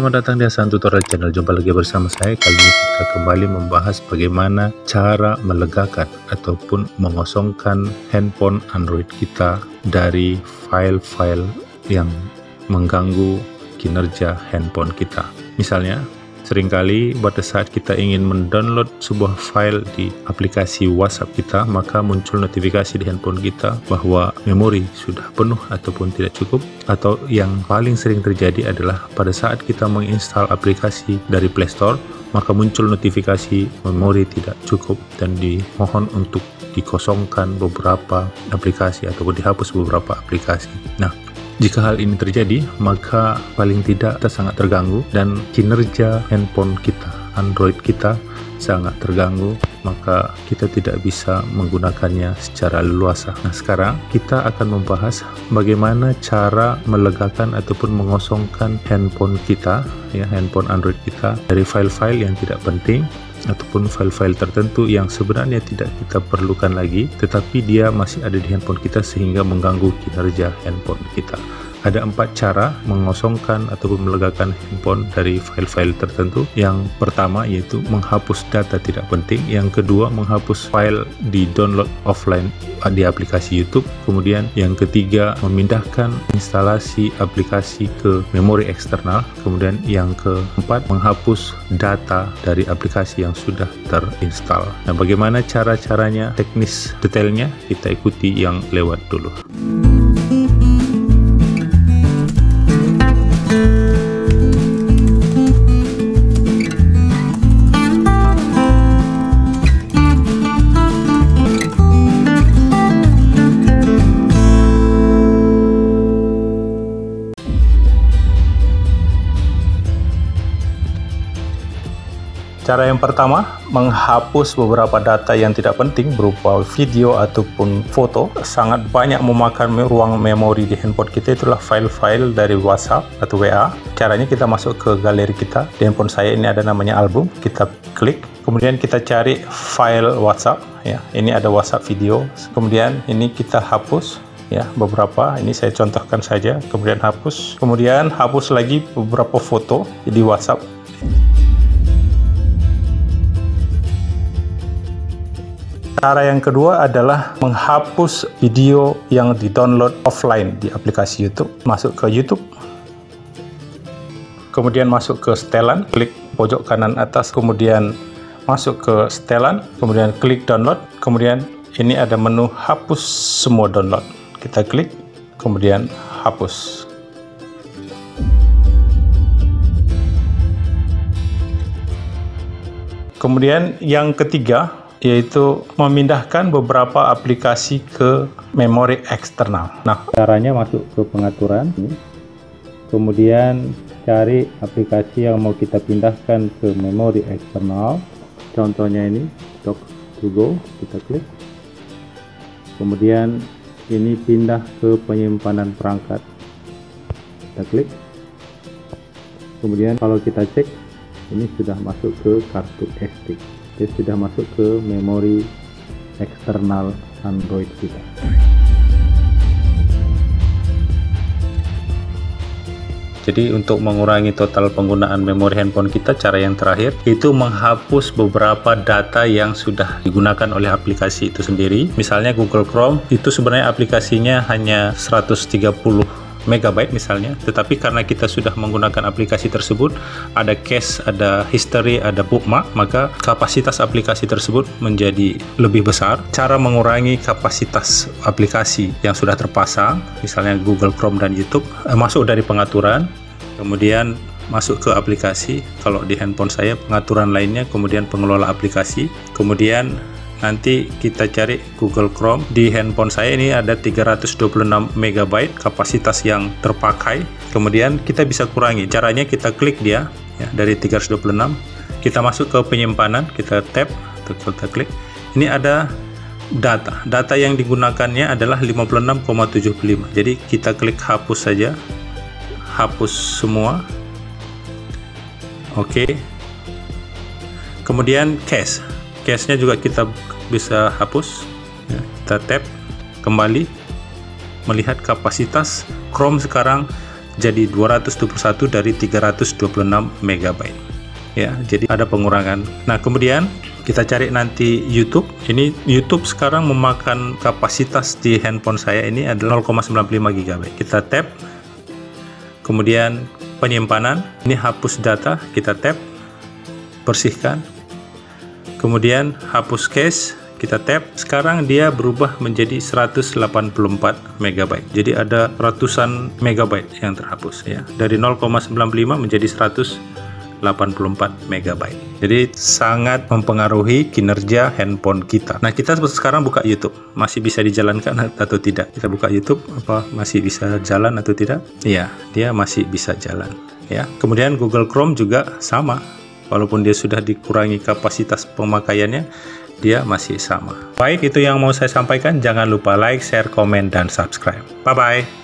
selamat datang di Hasan Tutorial Channel. Jumpa lagi bersama saya. Kali ini kita kembali membahas bagaimana cara melegakan ataupun mengosongkan handphone Android kita dari file-file yang mengganggu kinerja handphone kita. Misalnya, seringkali pada saat kita ingin mendownload sebuah file di aplikasi WhatsApp kita, maka muncul notifikasi di handphone kita bahwa memori sudah penuh ataupun tidak cukup. Atau yang paling sering terjadi adalah pada saat kita menginstal aplikasi dari Play Store, maka muncul notifikasi memori tidak cukup dan dimohon untuk dikosongkan beberapa aplikasi ataupun dihapus beberapa aplikasi. Nah, jika hal ini terjadi, maka paling tidak kita sangat terganggu dan kinerja handphone kita, Android kita sangat terganggu, maka kita tidak bisa menggunakannya secara leluasa. Nah, sekarang kita akan membahas bagaimana cara melegakan ataupun mengosongkan handphone kita, ya, handphone Android kita dari file-file yang tidak penting ataupun file-file tertentu yang sebenarnya tidak kita perlukan lagi, tetapi dia masih ada di handphone kita sehingga mengganggu kinerja handphone kita. Ada 4 cara mengosongkan ataupun melegakan handphone dari file-file tertentu. Yang pertama yaitu menghapus data tidak penting. Yang kedua, menghapus file di download offline di aplikasi YouTube. Kemudian yang ketiga, memindahkan instalasi aplikasi ke memori eksternal. Kemudian yang keempat, menghapus data dari aplikasi yang sudah terinstall. Nah, bagaimana cara-caranya, teknis detailnya, kita ikuti yang lewat dulu. Cara yang pertama, menghapus beberapa data yang tidak penting berupa video ataupun foto. Sangat banyak memakan ruang memori di handphone kita, itulah file-file dari WhatsApp atau WA. Caranya kita masuk ke galeri kita. Di handphone saya ini ada namanya album. Kita klik, kemudian kita cari file WhatsApp. Ya, ini ada WhatsApp video. Kemudian ini kita hapus. Ya, beberapa ini saya contohkan saja. Kemudian hapus. Kemudian hapus lagi beberapa foto di WhatsApp. Cara yang kedua adalah menghapus video yang di-download offline di aplikasi YouTube. Masuk ke YouTube, kemudian masuk ke setelan, klik pojok kanan atas, kemudian masuk ke setelan, kemudian klik download, kemudian ini ada menu hapus semua download. Kita klik, kemudian hapus. Kemudian yang ketiga, yaitu memindahkan beberapa aplikasi ke memori eksternal. Nah, caranya masuk ke pengaturan, kemudian cari aplikasi yang mau kita pindahkan ke memori eksternal. Contohnya ini, Docs2Go, kita klik. Kemudian ini pindah ke penyimpanan perangkat, kita klik. Kemudian kalau kita cek, ini sudah masuk ke kartu SD. Dia sudah masuk ke memori eksternal Android kita. Jadi untuk mengurangi total penggunaan memori handphone kita, cara yang terakhir itu menghapus beberapa data yang sudah digunakan oleh aplikasi itu sendiri. Misalnya Google Chrome, itu sebenarnya aplikasinya hanya 130 megabyte misalnya, tetapi karena kita sudah menggunakan aplikasi tersebut, ada cache, ada history, ada bookmark, maka kapasitas aplikasi tersebut menjadi lebih besar. Cara mengurangi kapasitas aplikasi yang sudah terpasang, misalnya Google Chrome dan YouTube, masuk dari pengaturan, kemudian masuk ke aplikasi. Kalau di handphone saya pengaturan lainnya, kemudian pengelola aplikasi, kemudian nanti kita cari Google Chrome. Di handphone saya ini ada 326 MB kapasitas yang terpakai. Kemudian kita bisa kurangi. Caranya kita klik dia, ya, dari 326. Kita masuk ke penyimpanan, kita tap, kita klik. Ini ada data. Data yang digunakannya adalah 56,75. Jadi kita klik hapus saja. Hapus semua. Oke. Kemudian cache. Cache-nya juga kita bisa hapus, ya, kita tap kembali, melihat kapasitas Chrome sekarang jadi 221 dari 326 MB. Ya, jadi ada pengurangan. Nah, kemudian kita cari nanti YouTube. Ini YouTube sekarang memakan kapasitas di handphone saya ini adalah 0,95 GB. Kita tap. Kemudian penyimpanan, ini hapus data, kita tap. Bersihkan. Kemudian hapus cache, kita tap. Sekarang dia berubah menjadi 184 MB. Jadi ada ratusan megabyte yang terhapus ya. Dari 0,95 menjadi 184 MB. Jadi sangat mempengaruhi kinerja handphone kita. Nah, kita sekarang buka YouTube, masih bisa dijalankan atau tidak? Kita buka YouTube, apa masih bisa jalan atau tidak? Iya, dia masih bisa jalan ya. Kemudian Google Chrome juga sama. Walaupun dia sudah dikurangi kapasitas pemakaiannya, dia masih sama. Baik, itu yang mau saya sampaikan. Jangan lupa like, share, komen, dan subscribe. Bye-bye.